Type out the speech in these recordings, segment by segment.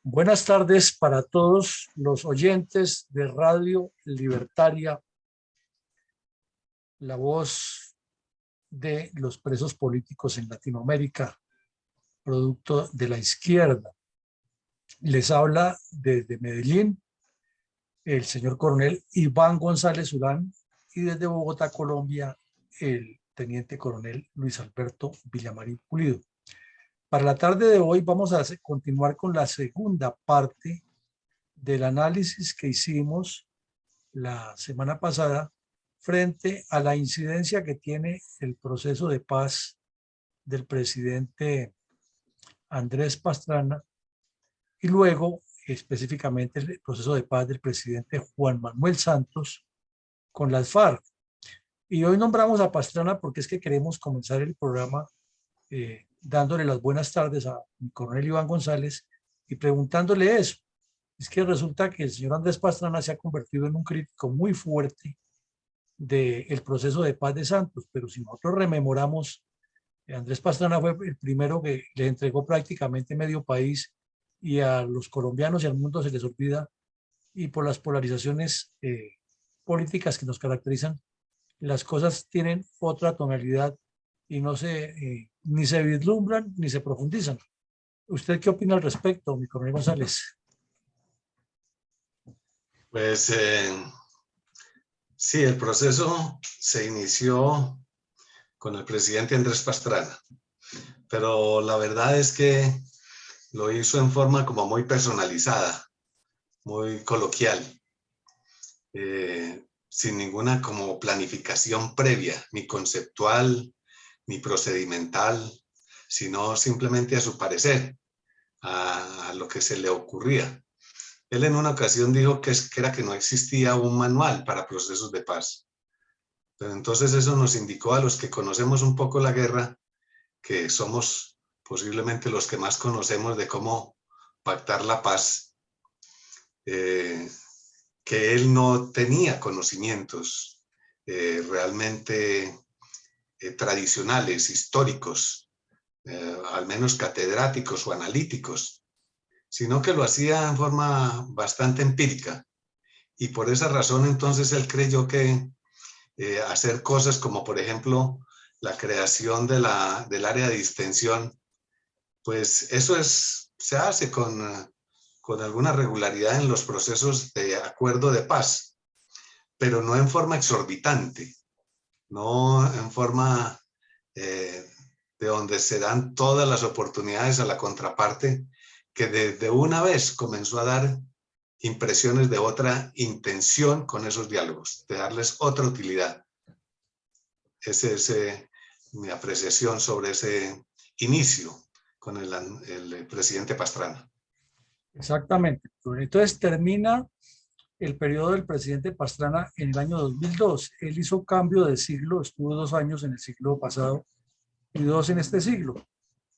Buenas tardes para todos los oyentes de Radio Libertaria, la voz de los presos políticos en Latinoamérica, producto de la izquierda. Les habla desde Medellín el señor coronel Iván González Urán y desde Bogotá, Colombia, el teniente coronel Luis Alberto Villamarín Pulido. Para la tarde de hoy vamos a continuar con la segunda parte del análisis que hicimos la semana pasada frente a la incidencia que tiene el proceso de paz del presidente Andrés Pastrana y luego específicamente el proceso de paz del presidente Juan Manuel Santos con las FARC. Y hoy nombramos a Pastrana porque es que queremos comenzar el programa dándole las buenas tardes a mi coronel Iván González y preguntándole eso. Es que resulta que el señor Andrés Pastrana se ha convertido en un crítico muy fuerte del proceso de paz de Santos, pero si nosotros rememoramos, Andrés Pastrana fue el primero que le entregó prácticamente medio país y a los colombianos y al mundo se les olvida, y por las polarizaciones políticas que nos caracterizan, las cosas tienen otra tonalidad y no ni se vislumbran ni se profundizan. ¿Usted qué opina al respecto, mi coronel González? Pues sí, el proceso se inició con el presidente Andrés Pastrana, pero la verdad es que lo hizo en forma como muy personalizada, muy coloquial, sin ninguna como planificación previa, ni conceptual, ni procedimental, sino simplemente a su parecer, a lo que se le ocurría. Él en una ocasión dijo que era que no existía un manual para procesos de paz. Pero entonces eso nos indicó a los que conocemos un poco la guerra, que somos posiblemente los que más conocemos de cómo pactar la paz, que él no tenía conocimientos realmente tradicionales, históricos, al menos catedráticos o analíticos, sino que lo hacía en forma bastante empírica. Y por esa razón entonces él creyó que hacer cosas como por ejemplo la creación del área de distensión, pues eso se hace con alguna regularidad en los procesos de acuerdo de paz, pero no en forma exorbitante, no en forma de donde se dan todas las oportunidades a la contraparte, que de una vez comenzó a dar impresiones de otra intención con esos diálogos, de darles otra utilidad. Esa es mi apreciación sobre ese inicio con el presidente Pastrana. Exactamente. Entonces termina el periodo del presidente Pastrana en el año 2002. Él hizo cambio de siglo, estuvo 2 años en el siglo pasado y 2 en este siglo.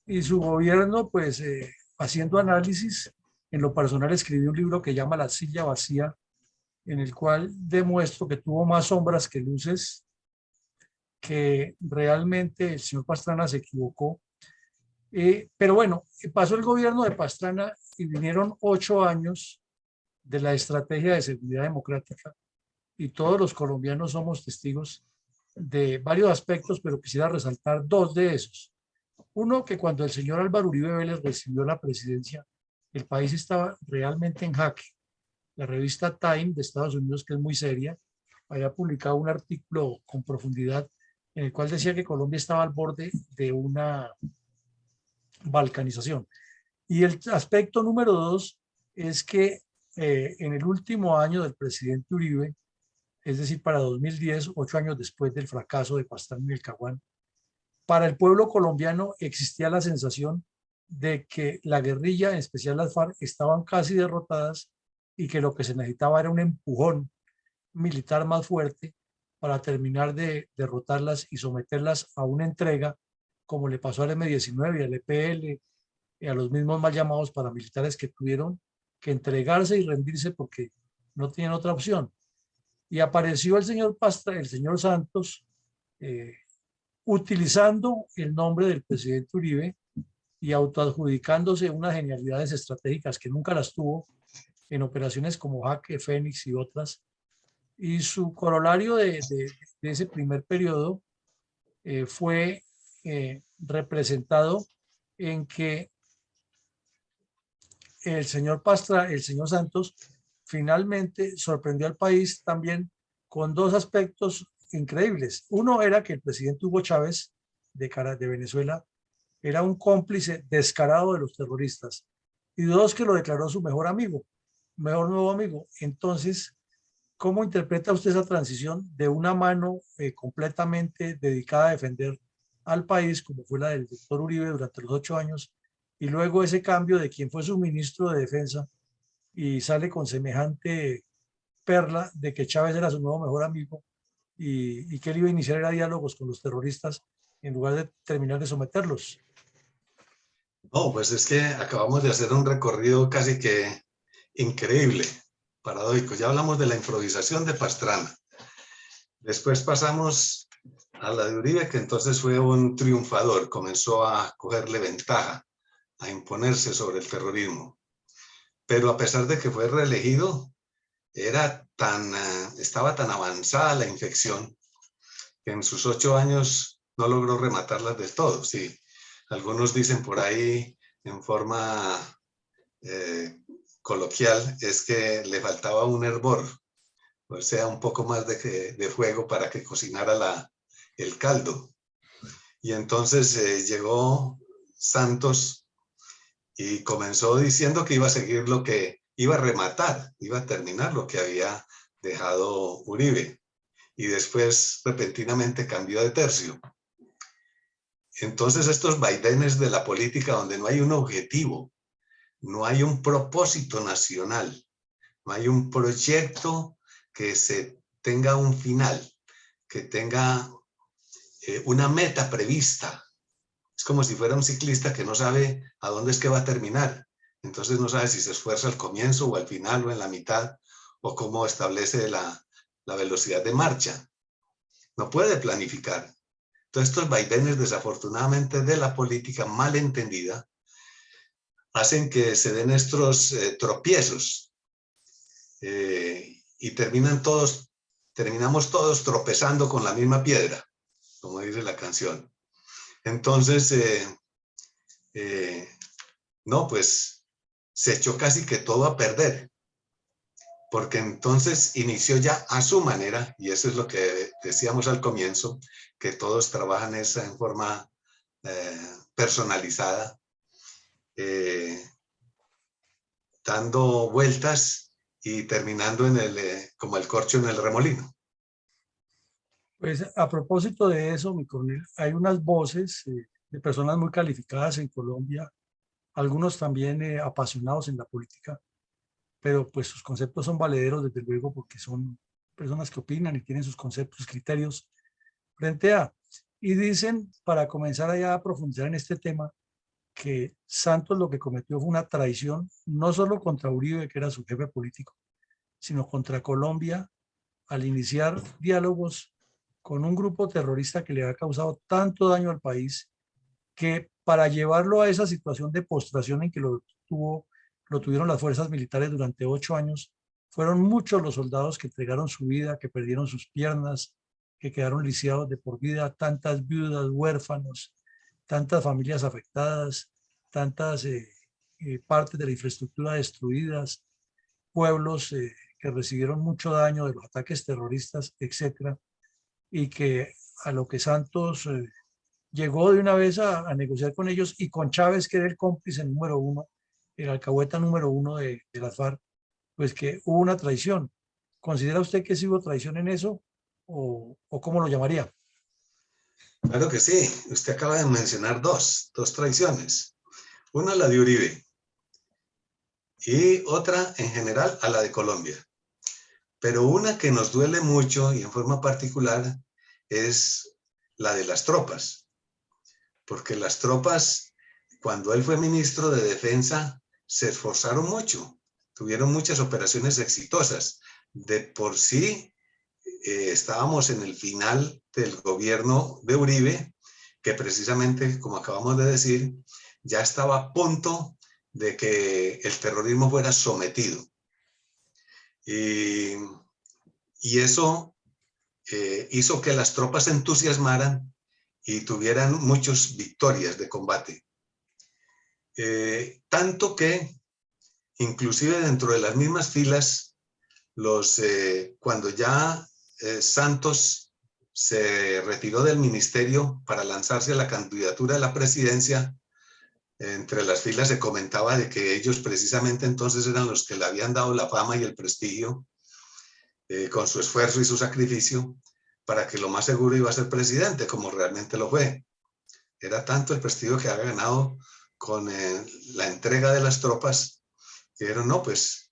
Y su gobierno, pues, haciendo análisis, en lo personal escribió un libro que llama La silla vacía, en el cual demuestro que tuvo más sombras que luces, que realmente el señor Pastrana se equivocó. Pero bueno, pasó el gobierno de Pastrana y vinieron 8 años de la estrategia de seguridad democrática y todos los colombianos somos testigos de varios aspectos, pero quisiera resaltar 2 de esos. Uno, que cuando el señor Álvaro Uribe Vélez recibió la presidencia, el país estaba realmente en jaque. La revista Time de Estados Unidos, que es muy seria, había publicado un artículo con profundidad en el cual decía que Colombia estaba al borde de una balcanización. Y el aspecto número 2 es que en el último año del presidente Uribe, es decir, para 2010, 8 años después del fracaso de Pastrana y el Caguán, para el pueblo colombiano existía la sensación de que la guerrilla, en especial las FARC, estaban casi derrotadas y que lo que se necesitaba era un empujón militar más fuerte para terminar de derrotarlas y someterlas a una entrega, como le pasó al M-19 al EPL y a los mismos mal llamados paramilitares que tuvieron que entregarse y rendirse porque no tenían otra opción. Y apareció el señor el señor Santos, utilizando el nombre del presidente Uribe y autoadjudicándose unas genialidades estratégicas que nunca las tuvo en operaciones como Jaque, Fénix y otras. Y su corolario de ese primer periodo fue representado en que el señor Santos finalmente sorprendió al país también con dos aspectos increíbles. Uno era que el presidente Hugo Chávez de Venezuela era un cómplice descarado de los terroristas. Y dos, que lo declaró su mejor amigo, mejor nuevo amigo. Entonces, ¿cómo interpreta usted esa transición de una mano completamente dedicada a defender al país, como fue la del doctor Uribe durante los 8 años, y luego ese cambio de quien fue su ministro de Defensa y sale con semejante perla de que Chávez era su nuevo mejor amigo y que él iba a iniciar era diálogos con los terroristas en lugar de terminar de someterlos? No, pues es que acabamos de hacer un recorrido casi que increíble, paradójico. Ya hablamos de la improvisación de Pastrana. Después pasamos a la de Uribe, que entonces fue un triunfador, comenzó a cogerle ventaja, a imponerse sobre el terrorismo. Pero a pesar de que fue reelegido, estaba tan avanzada la infección que en sus 8 años no logró rematarlas del todo. Sí, algunos dicen por ahí en forma coloquial es que le faltaba un hervor, o sea, un poco más de fuego para que cocinara el caldo. Y entonces llegó Santos y comenzó diciendo que iba a seguir lo que iba a rematar, iba a terminar lo que había dejado Uribe. Y después repentinamente cambió de tercio. Entonces estos vaivenes de la política donde no hay un objetivo, no hay un propósito nacional, no hay un proyecto que se tenga un final, que tenga una meta prevista. Es como si fuera un ciclista que no sabe a dónde es que va a terminar. Entonces no sabe si se esfuerza al comienzo o al final o en la mitad, o cómo establece la velocidad de marcha. No puede planificar. Todos estos vaivenes, desafortunadamente, de la política mal entendida, hacen que se den estos tropiezos y terminamos todos tropezando con la misma piedra, como dice la canción. Entonces, no, pues se echó casi que todo a perder, porque entonces inició ya a su manera, y eso es lo que decíamos al comienzo, que todos trabajan esa en forma personalizada, dando vueltas y terminando como el corcho en el remolino. Pues a propósito de eso, mi coronel, hay unas voces de personas muy calificadas en Colombia, algunos también apasionados en la política, pero pues sus conceptos son valederos desde luego porque son personas que opinan y tienen sus conceptos, criterios frente a, y dicen, para comenzar allá a profundizar en este tema, que Santos lo que cometió fue una traición, no solo contra Uribe, que era su jefe político, sino contra Colombia al iniciar diálogos con un grupo terrorista que le ha causado tanto daño al país, que para llevarlo a esa situación de postración en que lo tuvieron las fuerzas militares durante 8 años, fueron muchos los soldados que entregaron su vida, que perdieron sus piernas, que quedaron lisiados de por vida, tantas viudas, huérfanos, tantas familias afectadas, tantas partes de la infraestructura destruidas, pueblos que recibieron mucho daño de los ataques terroristas, etcétera, y que a lo que Santos llegó de una vez a negociar con ellos y con Chávez, que era el cómplice número uno, el alcahueta número uno de las FARC, pues que hubo una traición. ¿Considera usted que sí hubo traición en eso o cómo lo llamaría? Claro que sí, usted acaba de mencionar dos traiciones. Una, la de Uribe, y otra, en general, a la de Colombia. Pero una que nos duele mucho y en forma particular es la de las tropas. Porque las tropas, cuando él fue ministro de Defensa, se esforzaron mucho. Tuvieron muchas operaciones exitosas. De por sí, estábamos en el final del gobierno de Uribe, que precisamente, como acabamos de decir, ya estaba a punto de que el terrorismo fuera sometido. Y eso hizo que las tropas se entusiasmaran y tuvieran muchas victorias de combate. Tanto que, inclusive dentro de las mismas filas, cuando ya Santos se retiró del ministerio para lanzarse a la candidatura a la presidencia, entre las filas se comentaba de que ellos precisamente entonces eran los que le habían dado la fama y el prestigio con su esfuerzo y su sacrificio para que lo más seguro iba a ser presidente, como realmente lo fue. Era tanto el prestigio que había ganado con la entrega de las tropas, que dijeron, no, pues,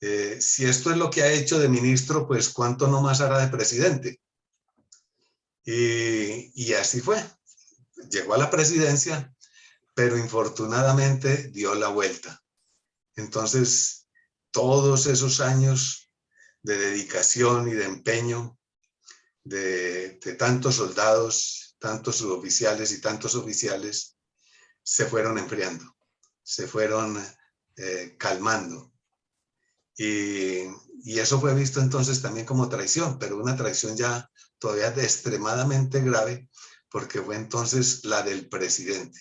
si esto es lo que ha hecho de ministro, pues, ¿cuánto no más hará de presidente? Y así fue. Llegó a la presidencia, pero infortunadamente dio la vuelta. Entonces, todos esos años de dedicación y de empeño de tantos soldados, tantos suboficiales y tantos oficiales, se fueron enfriando, se fueron calmando. Y eso fue visto entonces también como traición, pero una traición ya todavía extremadamente grave, porque fue entonces la del presidente.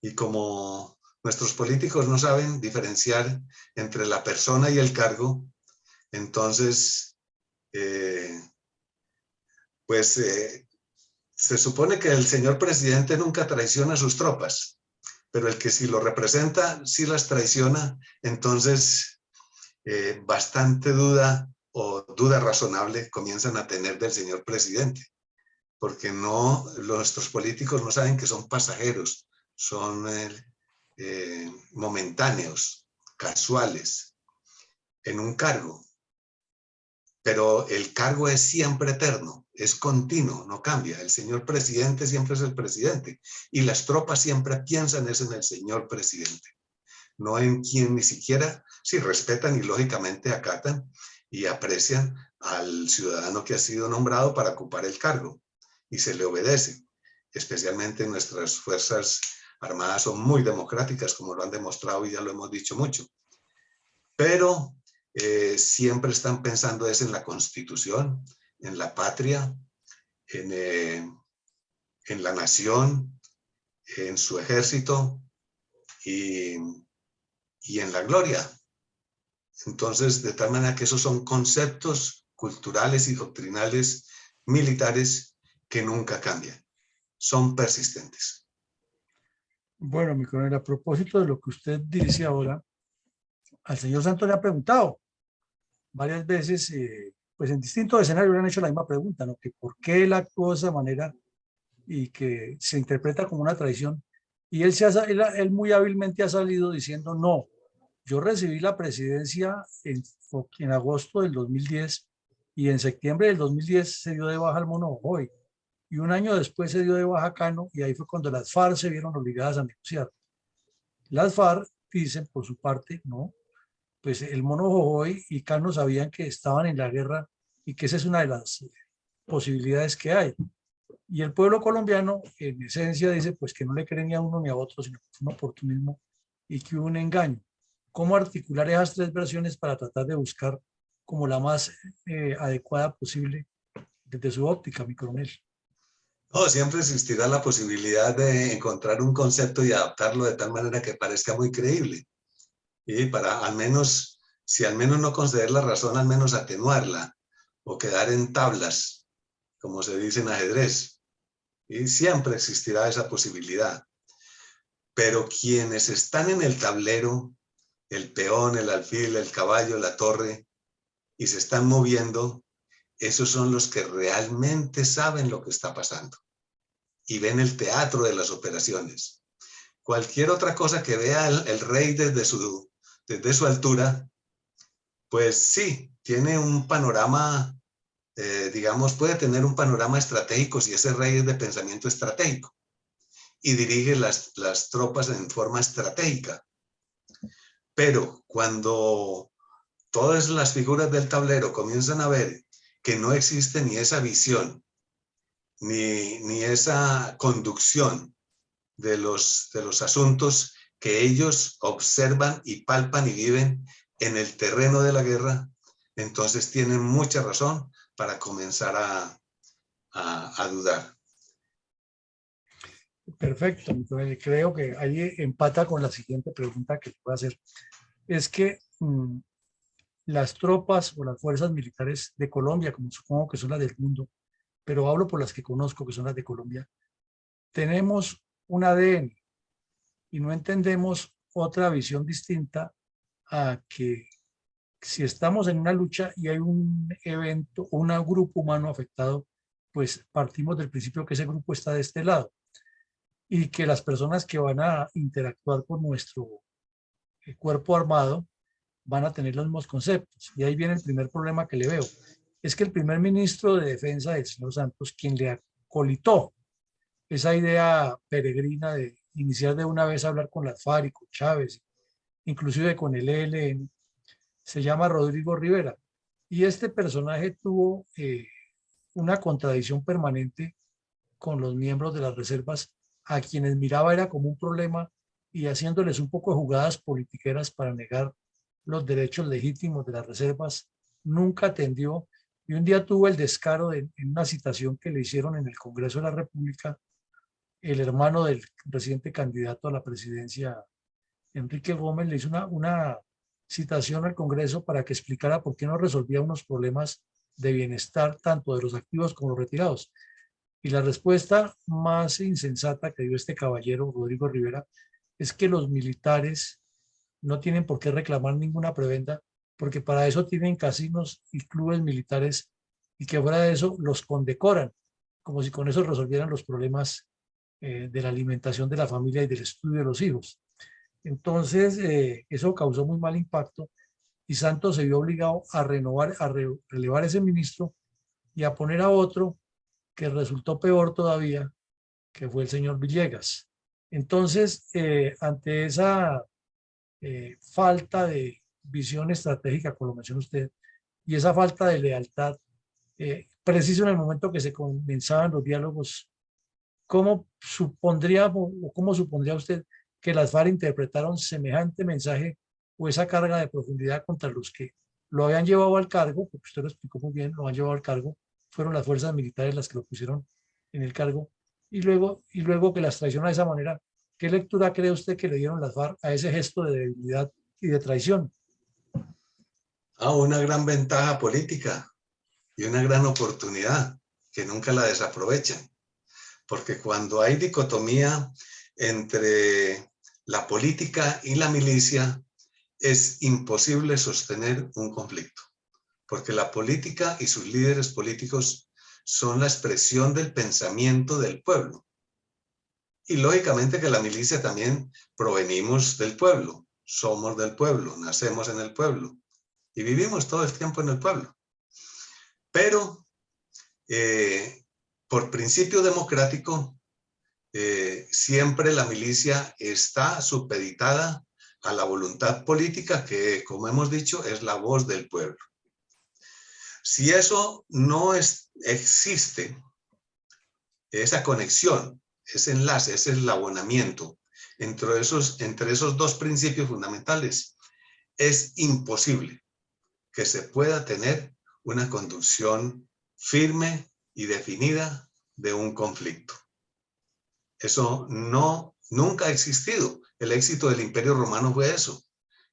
Y como nuestros políticos no saben diferenciar entre la persona y el cargo, entonces, se supone que el señor presidente nunca traiciona a sus tropas, pero el que sí lo representa, sí las traiciona, entonces bastante duda o duda razonable comienzan a tener del señor presidente, porque nuestros políticos no saben que son pasajeros, son momentáneos, casuales, en un cargo. Pero el cargo es siempre eterno, es continuo, no cambia. El señor presidente siempre es el presidente y las tropas siempre piensan es en el señor presidente, no en quien ni siquiera, si respetan y lógicamente acatan y aprecian al ciudadano que ha sido nombrado para ocupar el cargo y se le obedece. Especialmente nuestras fuerzas armadas son muy democráticas, como lo han demostrado y ya lo hemos dicho mucho. Pero siempre están pensando es en la Constitución, en la patria, en la nación, en su ejército y en la gloria. Entonces, de tal manera que esos son conceptos culturales y doctrinales militares que nunca cambian, son persistentes. Bueno, mi coronel, a propósito de lo que usted dice ahora, al señor Santos le ha preguntado varias veces, pues en distintos escenarios le han hecho la misma pregunta, ¿no? Que por qué él actuó de esa manera y que se interpreta como una traición. Y él muy hábilmente ha salido diciendo, no, yo recibí la presidencia en agosto del 2010 y en septiembre del 2010 se dio de baja el Mono Jojoy. Y un año después se dio de baja Cano y ahí fue cuando las FARC se vieron obligadas a negociar. Las FARC dicen por su parte, no, pues el Mono Jojoy y Cano sabían que estaban en la guerra y que esa es una de las posibilidades que hay. Y el pueblo colombiano, en esencia, dice pues que no le creen ni a uno ni a otro, sino que fue un oportunismo y que hubo un engaño. ¿Cómo articular esas tres versiones para tratar de buscar como la más adecuada posible desde su óptica, mi coronel? No, siempre existirá la posibilidad de encontrar un concepto y adaptarlo de tal manera que parezca muy creíble. Y para al menos, si al menos no conceder la razón, al menos atenuarla o quedar en tablas, como se dice en ajedrez. Y siempre existirá esa posibilidad. Pero quienes están en el tablero, el peón, el alfil, el caballo, la torre, y se están moviendo, esos son los que realmente saben lo que está pasando y ven el teatro de las operaciones. Cualquier otra cosa que vea el rey desde su altura, pues sí, tiene un panorama, digamos, puede tener un panorama estratégico si ese rey es de pensamiento estratégico y dirige las tropas en forma estratégica. Pero cuando todas las figuras del tablero comienzan a ver que no existe ni esa visión, ni esa conducción, de los asuntos que ellos observan y palpan y viven en el terreno de la guerra, entonces tienen mucha razón para comenzar a dudar. Perfecto. Entonces, creo que ahí empata con la siguiente pregunta que te voy a hacer. Es que las tropas o las fuerzas militares de Colombia, como supongo que son las del mundo, pero hablo por las que conozco, que son las de Colombia, tenemos un ADN y no entendemos otra visión distinta a que si estamos en una lucha y hay un evento o un grupo humano afectado, pues partimos del principio que ese grupo está de este lado y que las personas que van a interactuar con nuestro cuerpo armado van a tener los mismos conceptos. Y ahí viene el primer problema que le veo. Es que el primer ministro de Defensa del señor Santos, quien le acolitó esa idea peregrina de iniciar de una vez a hablar con las FARC y con Chávez, inclusive con el ELN, se llama Rodrigo Rivera. Y este personaje tuvo una contradicción permanente con los miembros de las reservas, a quienes miraba era como un problema y haciéndoles un poco de jugadas politiqueras para negar los derechos legítimos de las reservas, nunca atendió. Y un día tuvo el descaro en una citación que le hicieron en el Congreso de la República, el hermano del reciente candidato a la presidencia, Enrique Gómez, le hizo una citación al Congreso para que explicara por qué no resolvía unos problemas de bienestar tanto de los activos como los retirados. Y la respuesta más insensata que dio este caballero, Rodrigo Rivera, es que los militares no tienen por qué reclamar ninguna prebenda, porque para eso tienen casinos y clubes militares y que fuera de eso los condecoran, como si con eso resolvieran los problemas de la alimentación de la familia y del estudio de los hijos. Entonces, eso causó muy mal impacto y Santos se vio obligado a renovar, relevar ese ministro y a poner a otro que resultó peor todavía, que fue el señor Villegas. Entonces, ante esa falta de visión estratégica, como lo menciona usted, y esa falta de lealtad, preciso en el momento que se comenzaban los diálogos, ¿cómo supondría o cómo supondría usted que las FARC interpretaron semejante mensaje o esa carga de profundidad contra los que lo habían llevado al cargo? Porque usted lo explicó muy bien, lo han llevado al cargo, fueron las fuerzas militares las que lo pusieron en el cargo, y luego que las traiciona de esa manera. ¿Qué lectura cree usted que le dieron las FARC a ese gesto de debilidad y de traición? Una gran ventaja política y una gran oportunidad que nunca la desaprovechan. Porque cuando hay dicotomía entre la política y la milicia, es imposible sostener un conflicto. Porque la política y sus líderes políticos son la expresión del pensamiento del pueblo. Y lógicamente que la milicia también provenimos del pueblo, somos del pueblo, nacemos en el pueblo y vivimos todo el tiempo en el pueblo. Pero por principio democrático, siempre la milicia está supeditada a la voluntad política que, como hemos dicho, es la voz del pueblo. Si eso no existe, esa conexión, ese enlace, ese eslabonamiento entre esos dos principios fundamentales, es imposible que se pueda tener una conducción firme y definida de un conflicto. Eso nunca ha existido. El éxito del Imperio Romano fue eso,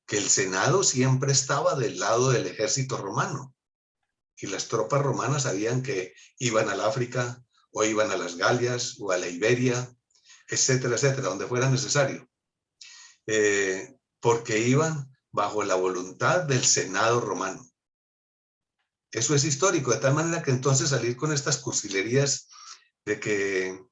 que el Senado siempre estaba del lado del ejército romano y las tropas romanas sabían que iban al África o iban a las Galias o a la Iberia, etcétera, etcétera, donde fuera necesario, porque iban bajo la voluntad del Senado romano. Eso es histórico, de tal manera que entonces salir con estas cursilerías de que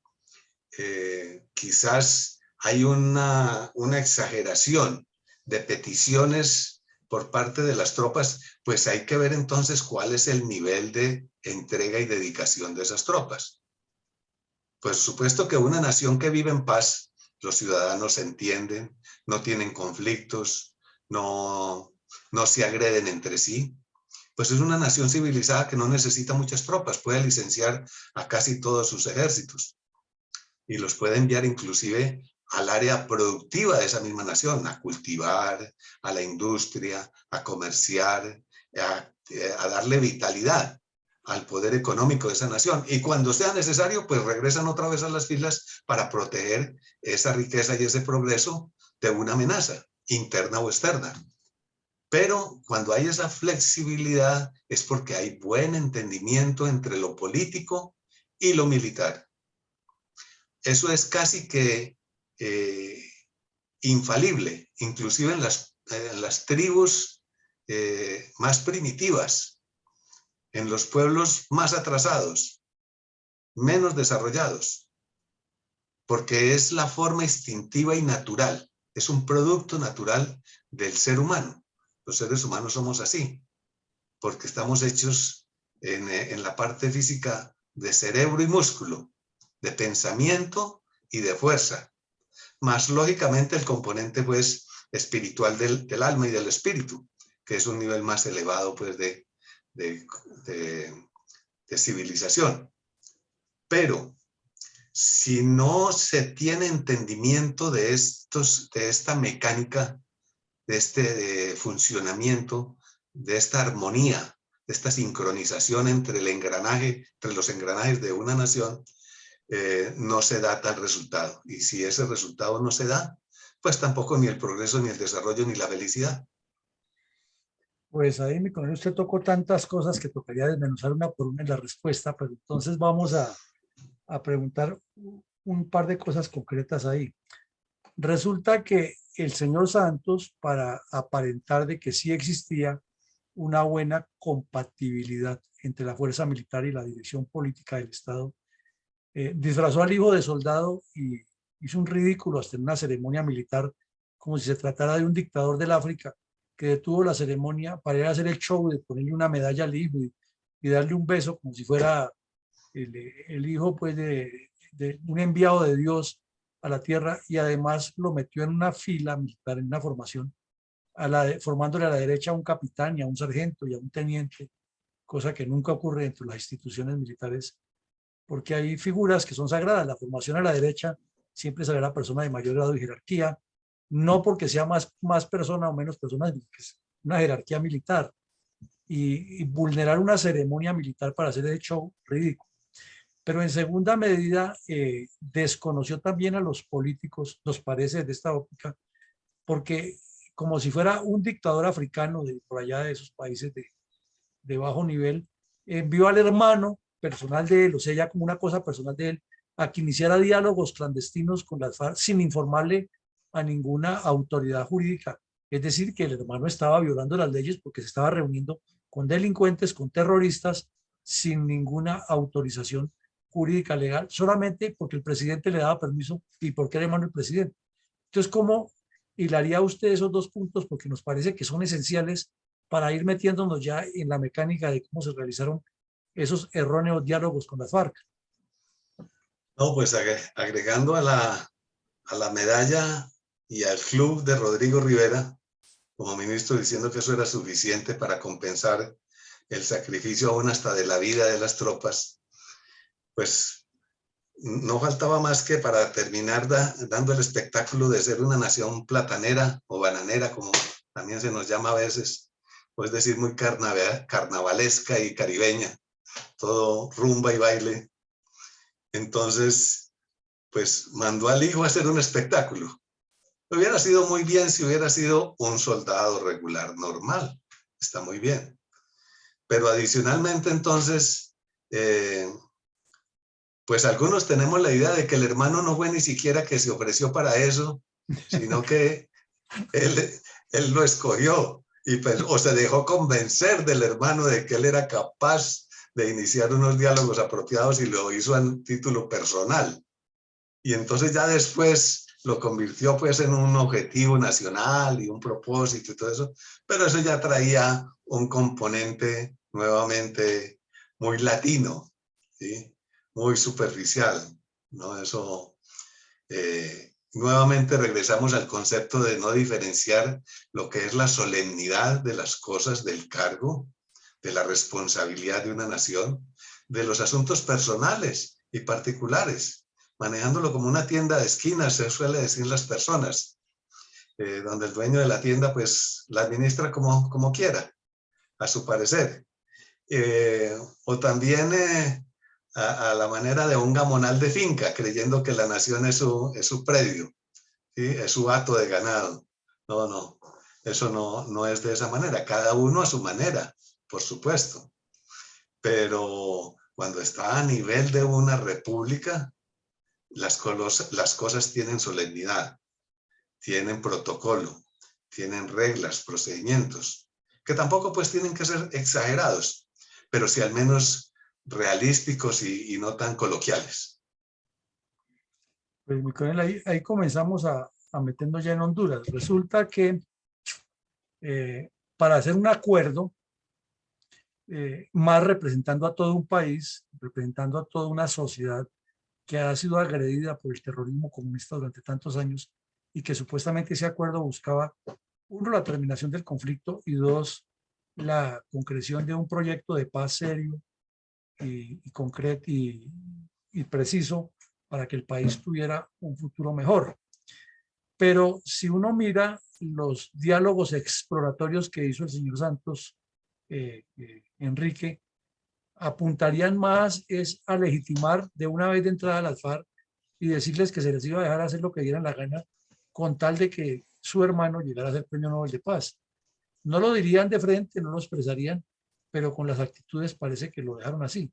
quizás hay una exageración de peticiones por parte de las tropas, pues hay que ver entonces cuál es el nivel de entrega y dedicación de esas tropas. Pues supuesto que una nación que vive en paz, los ciudadanos se entienden, no tienen conflictos, no se agreden entre sí, pues es una nación civilizada que no necesita muchas tropas, puede licenciar a casi todos sus ejércitos. y los puede enviar inclusive al área productiva de esa misma nación, a cultivar, a la industria, a comerciar, a darle vitalidad al poder económico de esa nación. Y cuando sea necesario, pues regresan otra vez a las filas para proteger esa riqueza y ese progreso de una amenaza, interna o externa. Pero cuando hay esa flexibilidad es porque hay buen entendimiento entre lo político y lo militar. Eso es casi que infalible, inclusive en las tribus más primitivas, en los pueblos más atrasados, menos desarrollados, porque es la forma instintiva y natural, es un producto natural del ser humano. Los seres humanos somos así, porque estamos hechos en la parte física de cerebro y músculo, de pensamiento y de fuerza, más lógicamente el componente pues espiritual del alma y del espíritu, que es un nivel más elevado pues de civilización. Pero si no se tiene entendimiento de esta mecánica, de este funcionamiento, de esta armonía, de esta sincronización entre los engranajes de una nación, no se da tal resultado. Y si ese resultado no se da, pues tampoco ni el progreso, ni el desarrollo, ni la felicidad. Pues ahí, mi coronel, usted tocó tantas cosas que tocaría desmenuzar una por una en la respuesta, pero entonces vamos a preguntar un par de cosas concretas ahí. Resulta que el señor Santos, para aparentar de que sí existía una buena compatibilidad entre la fuerza militar y la dirección política del Estado, disfrazó al hijo de soldado y hizo un ridículo hasta en una ceremonia militar, como si se tratara de un dictador del África que detuvo la ceremonia para ir a hacer el show de ponerle una medalla al hijo y darle un beso como si fuera el hijo pues de un enviado de Dios a la tierra, y además lo metió en una fila militar, en una formación, formándole a la derecha a un capitán y a un sargento y a un teniente, cosa que nunca ocurre entre las instituciones militares, porque hay figuras que son sagradas. La formación a la derecha siempre será la persona de mayor grado de jerarquía, no porque sea más persona o menos persona, sino que es una jerarquía militar. Y vulnerar una ceremonia militar para hacer el show, ridículo. Pero en segunda medida, desconoció también a los políticos, nos parece de esta óptica, porque como si fuera un dictador africano de por allá de esos países de bajo nivel, envió al hermano personal de él, o sea, ya como una cosa personal de él, a que iniciara diálogos clandestinos con las FARC sin informarle a ninguna autoridad jurídica. Es decir, que el hermano estaba violando las leyes porque se estaba reuniendo con delincuentes, con terroristas, sin ninguna autorización jurídica legal, solamente porque el presidente le daba permiso y porque era hermano del presidente. Entonces, ¿cómo hilaría usted esos dos puntos? Porque nos parece que son esenciales para ir metiéndonos ya en la mecánica de cómo se realizaron esos erróneos diálogos con las FARC. No, pues agregando a la medalla y al club de Rodrigo Rivera como ministro, diciendo que eso era suficiente para compensar el sacrificio aún hasta de la vida de las tropas, pues no faltaba más que para terminar dando el espectáculo de ser una nación platanera o bananera, como también se nos llama a veces, pues decir muy carnavalesca y caribeña, todo rumba y baile. Entonces, pues mandó al hijo a hacer un espectáculo. Hubiera sido muy bien si hubiera sido un soldado regular, normal, está muy bien. Pero adicionalmente entonces, pues algunos tenemos la idea de que el hermano no fue ni siquiera que se ofreció para eso, sino que él lo escogió y pues, o se dejó convencer del hermano de que él era capaz de iniciar unos diálogos apropiados y lo hizo a título personal. Y entonces ya después lo convirtió pues en un objetivo nacional y un propósito y todo eso, pero eso ya traía un componente nuevamente muy latino, ¿sí? Muy superficial, ¿no? Eso, nuevamente regresamos al concepto de no diferenciar lo que es la solemnidad de las cosas del cargo, de la responsabilidad de una nación, de los asuntos personales y particulares. manejándolo como una tienda de esquina, se suele decir las personas, donde el dueño de la tienda pues la administra como quiera, a su parecer. O también a la manera de un gamonal de finca, creyendo que la nación es su predio, ¿sí? Es su hato de ganado. No, no, eso no es de esa manera, cada uno a su manera, por supuesto. Pero cuando está a nivel de una república, las cosas tienen solemnidad, tienen protocolo, tienen reglas, procedimientos, que tampoco pues tienen que ser exagerados, pero sí al menos realísticos y no tan coloquiales. Pues, mi coronel, ahí comenzamos a meternos ya en Honduras. Resulta que para hacer un acuerdo, más representando a todo un país, representando a toda una sociedad que ha sido agredida por el terrorismo comunista durante tantos años y que supuestamente ese acuerdo buscaba, uno, la terminación del conflicto y dos, la concreción de un proyecto de paz serio y concreto y preciso para que el país tuviera un futuro mejor. Pero si uno mira los diálogos exploratorios que hizo el señor Santos, Enrique, apuntarían más es a legitimar de una vez de entrada a las FARC y decirles que se les iba a dejar hacer lo que dieran la gana con tal de que su hermano llegara a ser premio Nobel de Paz. No lo dirían de frente, no lo expresarían, pero con las actitudes parece que lo dejaron así.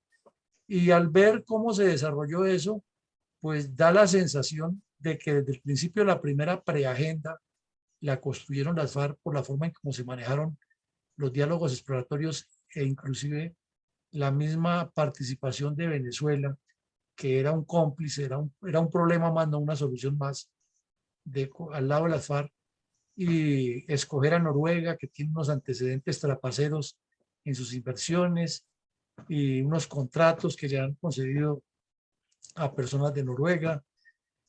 Y al ver cómo se desarrolló eso, pues da la sensación de que desde el principio la primera preagenda la construyeron las FARC por la forma en cómo se manejaron los diálogos exploratorios e inclusive la misma participación de Venezuela, que era un cómplice, era un problema más, no una solución más, al lado de las FARC, y escoger a Noruega, que tiene unos antecedentes trapaceros en sus inversiones y unos contratos que le han concedido a personas de Noruega,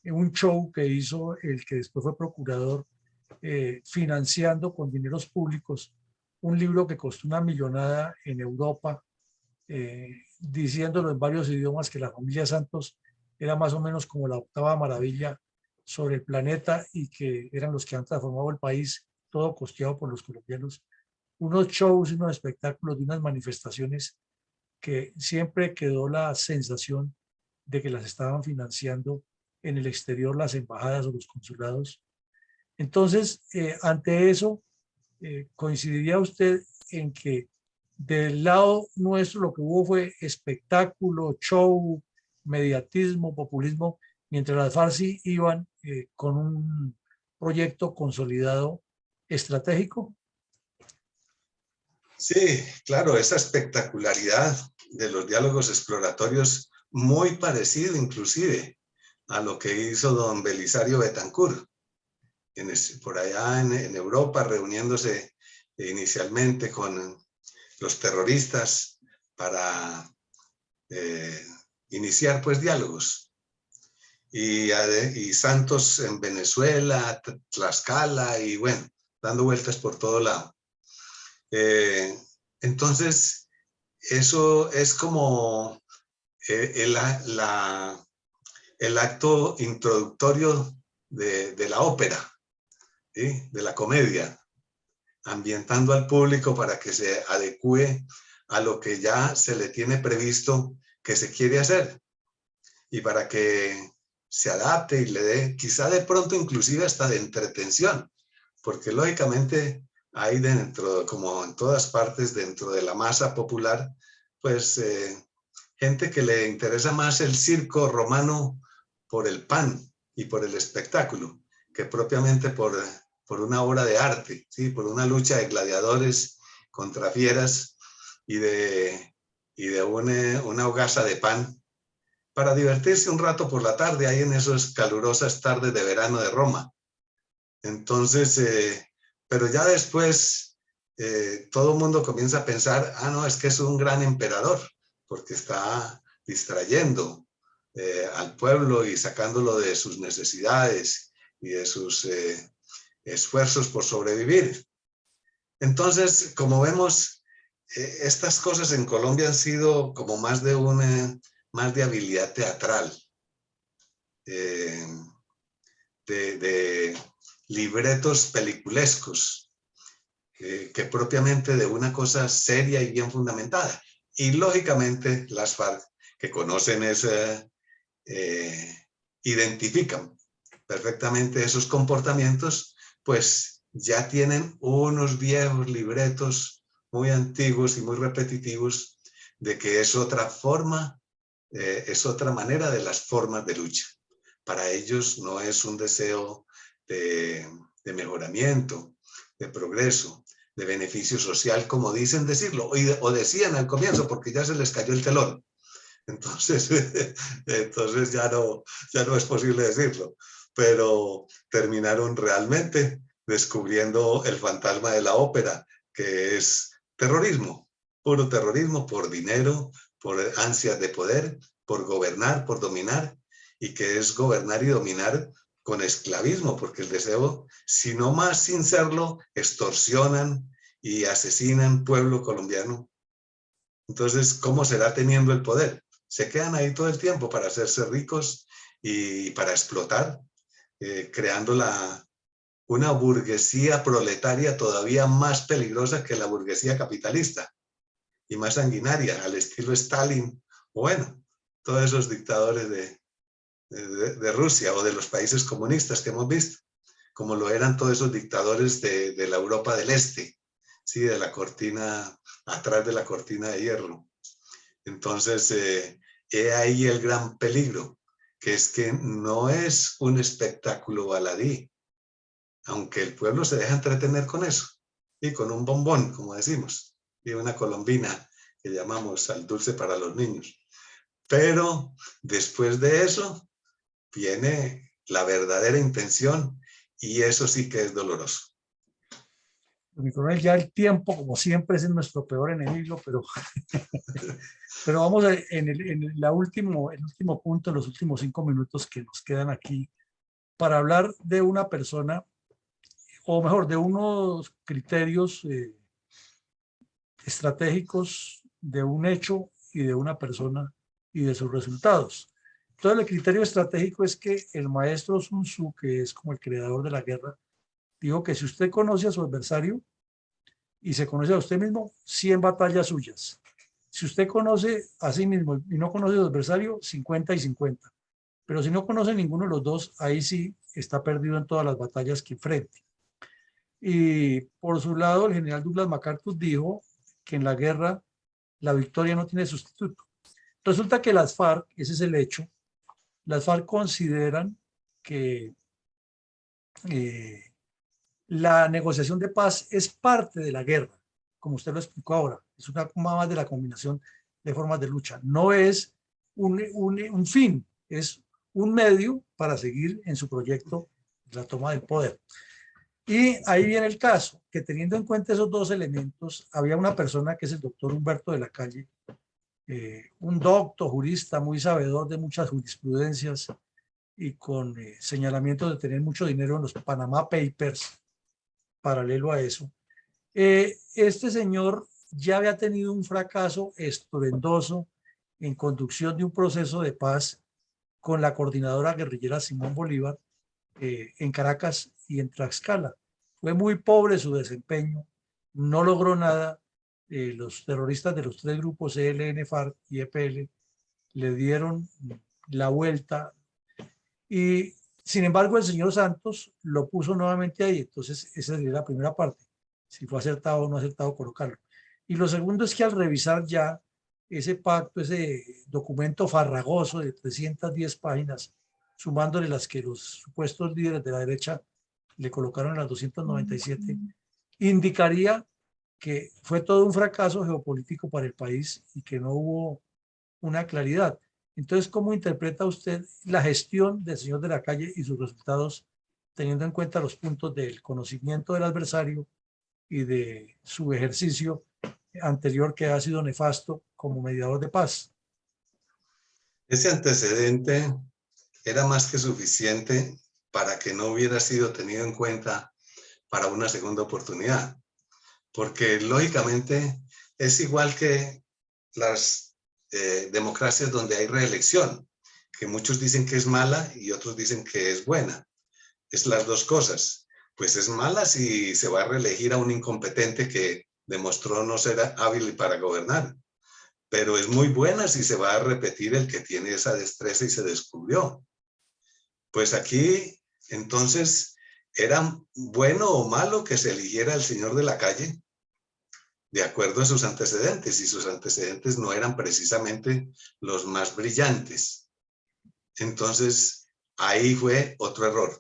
un show que hizo el que después fue procurador, financiando con dineros públicos un libro que costó una millonada en Europa, diciéndolo en varios idiomas que la familia Santos era más o menos como la octava maravilla sobre el planeta y que eran los que han transformado el país, todo costeado por los colombianos. Unos shows, unos espectáculos, de unas manifestaciones que siempre quedó la sensación de que las estaban financiando en el exterior las embajadas o los consulados. Entonces, ante eso, ¿coincidiría usted en que del lado nuestro lo que hubo fue espectáculo, show, mediatismo, populismo, mientras las FARC sí iban con un proyecto consolidado estratégico? Sí, claro, esa espectacularidad de los diálogos exploratorios, muy parecido inclusive a lo que hizo don Belisario Betancur, por allá en Europa, reuniéndose inicialmente con los terroristas para iniciar pues diálogos. Y Santos en Venezuela, Tlaxcala y bueno, dando vueltas por todo lado. Entonces, eso es como el acto introductorio de la ópera, ¿sí? De la comedia, ambientando al público para que se adecue a lo que ya se le tiene previsto que se quiere hacer y para que se adapte y le dé, quizá de pronto inclusive hasta de entretención, porque lógicamente hay dentro, como en todas partes, dentro de la masa popular, pues gente que le interesa más el circo romano por el pan y por el espectáculo, que propiamente por una obra de arte, ¿sí? Por una lucha de gladiadores contra fieras y de una hogaza de pan, para divertirse un rato por la tarde, ahí en esas calurosas tardes de verano de Roma. Entonces, pero ya después todo el mundo comienza a pensar, no, es que es un gran emperador, porque está distrayendo al pueblo y sacándolo de sus necesidades y de sus esfuerzos por sobrevivir. Entonces, como vemos, estas cosas en Colombia han sido como más de habilidad teatral. de libretos peliculescos, que propiamente de una cosa seria y bien fundamentada. Y lógicamente las FARC, que conocen identifican perfectamente esos comportamientos, pues ya tienen unos viejos libretos muy antiguos y muy repetitivos de que es otra forma, es otra manera de las formas de lucha. Para ellos no es un deseo de mejoramiento, de progreso, de beneficio social, como dicen decirlo, o decían al comienzo, porque ya se les cayó el telón. Entonces ya no es posible decirlo, pero terminaron realmente descubriendo el fantasma de la ópera, que es terrorismo, puro terrorismo por dinero, por ansias de poder, por gobernar, por dominar, y que es gobernar y dominar con esclavismo, porque el deseo, si no más sin serlo, extorsionan y asesinan pueblo colombiano. Entonces, ¿cómo será teniendo el poder? Se quedan ahí todo el tiempo para hacerse ricos y para explotar, creando una burguesía proletaria todavía más peligrosa que la burguesía capitalista y más sanguinaria, al estilo Stalin, o bueno, todos esos dictadores de Rusia o de los países comunistas que hemos visto, como lo eran todos esos dictadores de la Europa del Este, ¿sí? De la cortina, atrás de la cortina de hierro. Entonces, he ahí el gran peligro, que es que no es un espectáculo baladí, aunque el pueblo se deja entretener con eso, y con un bombón, como decimos, y una colombina que llamamos al dulce para los niños. Pero después de eso viene la verdadera intención, y eso sí que es doloroso. Mi coronel, ya el tiempo, como siempre, es nuestro peor enemigo, pero vamos en el último punto, los últimos 5 minutos que nos quedan aquí, para hablar de una persona, o mejor, de unos criterios estratégicos de un hecho y de una persona y de sus resultados. Entonces, el criterio estratégico es que el maestro Sun Tzu, que es como el creador de la guerra, dijo que si usted conoce a su adversario y se conoce a usted mismo, 100 batallas suyas. Si usted conoce a sí mismo y no conoce a su adversario, 50 y 50. Pero si no conoce ninguno de los dos, ahí sí está perdido en todas las batallas que enfrente. Y por su lado, el general Douglas MacArthur dijo que en la guerra la victoria no tiene sustituto. Resulta que las FARC, ese es el hecho, las FARC consideran que la negociación de paz es parte de la guerra, como usted lo explicó ahora, es una más de la combinación de formas de lucha, no es un fin, es un medio para seguir en su proyecto de la toma del poder. Y ahí viene el caso, que teniendo en cuenta esos dos elementos, había una persona que es el doctor Humberto de la Calle, un doctor, jurista, muy sabedor de muchas jurisprudencias y con señalamientos de tener mucho dinero en los Panama Papers, paralelo a eso. Este señor ya había tenido un fracaso estruendoso en conducción de un proceso de paz con la coordinadora guerrillera Simón Bolívar en Caracas y en Tlaxcala. Fue muy pobre su desempeño, no logró nada. Los terroristas de los tres grupos ELN, FARC y EPL le dieron la vuelta y sin embargo el señor Santos lo puso nuevamente ahí. Entonces esa sería la primera parte, si fue acertado o no acertado colocarlo. Y lo segundo es que al revisar ya ese pacto, ese documento farragoso de 310 páginas, sumándole las que los supuestos líderes de la derecha le colocaron en las 297, indicaría que fue todo un fracaso geopolítico para el país y que no hubo una claridad. Entonces, ¿cómo interpreta usted la gestión del señor de la Calle y sus resultados, teniendo en cuenta los puntos del conocimiento del adversario y de su ejercicio anterior que ha sido nefasto como mediador de paz? Ese antecedente era más que suficiente para que no hubiera sido tenido en cuenta para una segunda oportunidad, porque lógicamente es igual que las democracias donde hay reelección. que muchos dicen que es mala y otros dicen que es buena. Es las dos cosas. Pues es mala si se va a reelegir a un incompetente que demostró no ser hábil para gobernar, pero es muy buena si se va a repetir el que tiene esa destreza y se descubrió. Pues aquí, entonces, ¿era bueno o malo que se eligiera el señor de la calle? De acuerdo a sus antecedentes, y sus antecedentes no eran precisamente los más brillantes. Entonces, ahí fue otro error.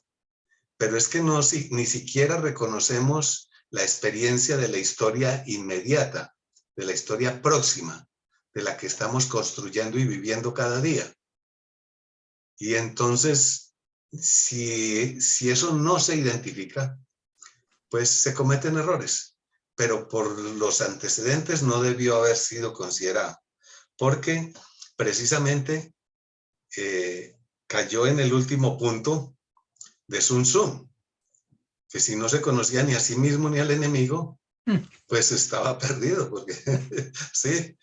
Pero es que no, ni siquiera reconocemos la experiencia de la historia inmediata, de la historia próxima, de la que estamos construyendo y viviendo cada día. Y entonces, si eso no se identifica, pues se cometen errores. Pero por los antecedentes no debió haber sido considerado, porque precisamente cayó en el último punto de Sun Tzu, que si no se conocía ni a sí mismo ni al enemigo, pues estaba perdido, porque sí,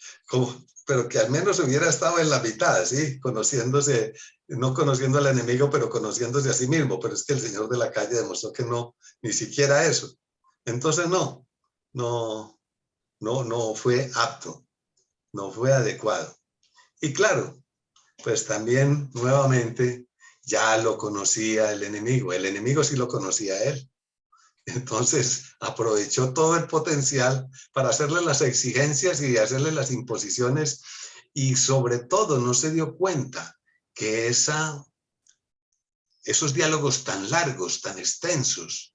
pero que al menos hubiera estado en la mitad, sí, conociéndose, no conociendo al enemigo, pero conociéndose a sí mismo, pero es que el señor de la calle demostró que no, ni siquiera eso. Entonces no fue apto, no fue adecuado. Y claro, pues también nuevamente ya lo conocía el enemigo sí lo conocía a él. Entonces aprovechó todo el potencial para hacerle las exigencias y hacerle las imposiciones, y sobre todo no se dio cuenta que esos diálogos tan largos, tan extensos,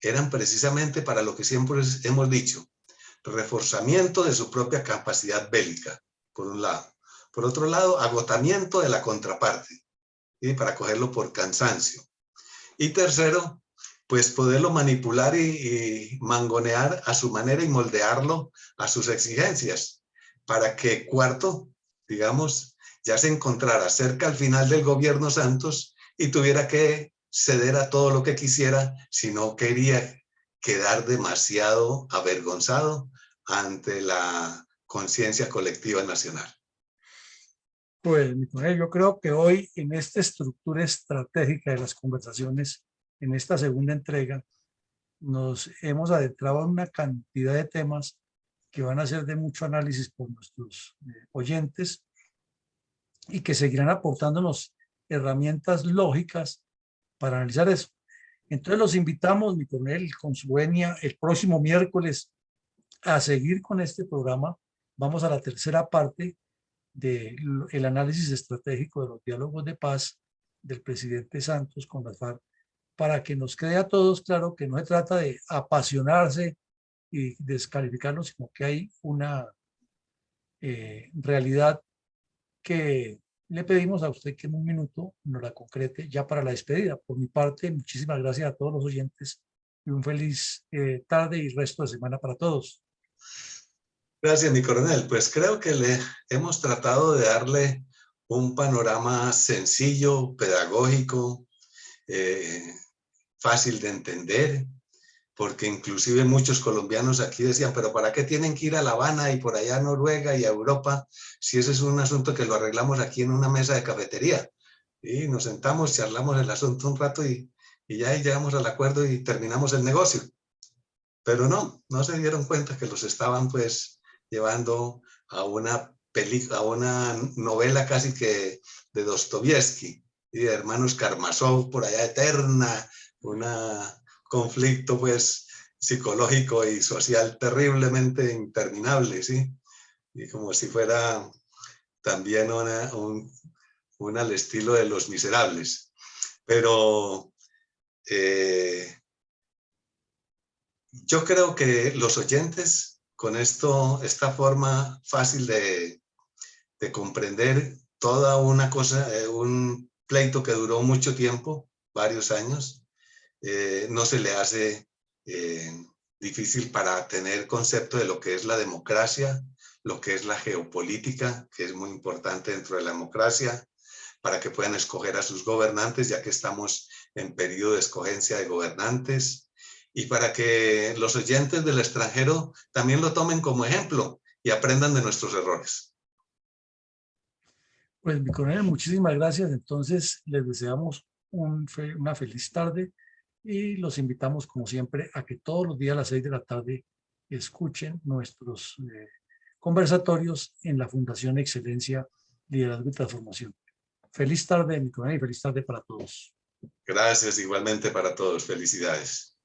eran precisamente para lo que siempre hemos dicho: reforzamiento de su propia capacidad bélica, por un lado. Por otro lado, agotamiento de la contraparte, ¿sí? Para cogerlo por cansancio. Y tercero, pues poderlo manipular y mangonear a su manera y moldearlo a sus exigencias, para que cuarto, digamos, ya se encontrara cerca al final del gobierno Santos y tuviera que ceder a todo lo que quisiera si no quería quedar demasiado avergonzado ante la conciencia colectiva nacional. Pues, mi coronel, yo creo que hoy en esta estructura estratégica de las conversaciones, en esta segunda entrega, nos hemos adentrado en una cantidad de temas que van a ser de mucho análisis por nuestros oyentes y que seguirán aportándonos herramientas lógicas para analizar eso. Entonces los invitamos, mi coronel, con su venia, el próximo miércoles a seguir con este programa. Vamos a la tercera parte del análisis estratégico de los diálogos de paz del presidente Santos con las FARC, para que nos quede a todos claro que no se trata de apasionarse y descalificarlo, sino que hay una realidad que le pedimos a usted que en un minuto nos la concrete ya para la despedida. Por mi parte, muchísimas gracias a todos los oyentes y un feliz tarde y resto de semana para todos. Gracias, mi coronel. Pues creo que le hemos tratado de darle un panorama sencillo, pedagógico, fácil de entender, porque inclusive muchos colombianos aquí decían, pero ¿para qué tienen que ir a La Habana y por allá a Noruega y a Europa si ese es un asunto que lo arreglamos aquí en una mesa de cafetería? Y nos sentamos, charlamos el asunto un rato y ya llegamos al acuerdo y terminamos el negocio. Pero no se dieron cuenta que los estaban pues llevando a una novela casi que de Dostoyevsky y de hermanos Karamazov por allá eterna, un conflicto pues psicológico y social terriblemente interminable, ¿sí? Y como si fuera también una al estilo de Los Miserables. Pero yo creo que los oyentes, con esta forma fácil de comprender toda una cosa, un pleito que duró mucho tiempo, varios años, no se le hace difícil para tener concepto de lo que es la democracia, lo que es la geopolítica, que es muy importante dentro de la democracia, para que puedan escoger a sus gobernantes, ya que estamos en periodo de escogencia de gobernantes, y para que los oyentes del extranjero también lo tomen como ejemplo y aprendan de nuestros errores. Pues mi coronel, muchísimas gracias. Entonces les deseamos una feliz tarde y los invitamos como siempre a que todos los días a las 6 de la tarde escuchen nuestros conversatorios en la Fundación Excelencia, Liderazgo y Transformación. Feliz tarde, mi coronel, y feliz tarde para todos. Gracias igualmente para todos. Felicidades.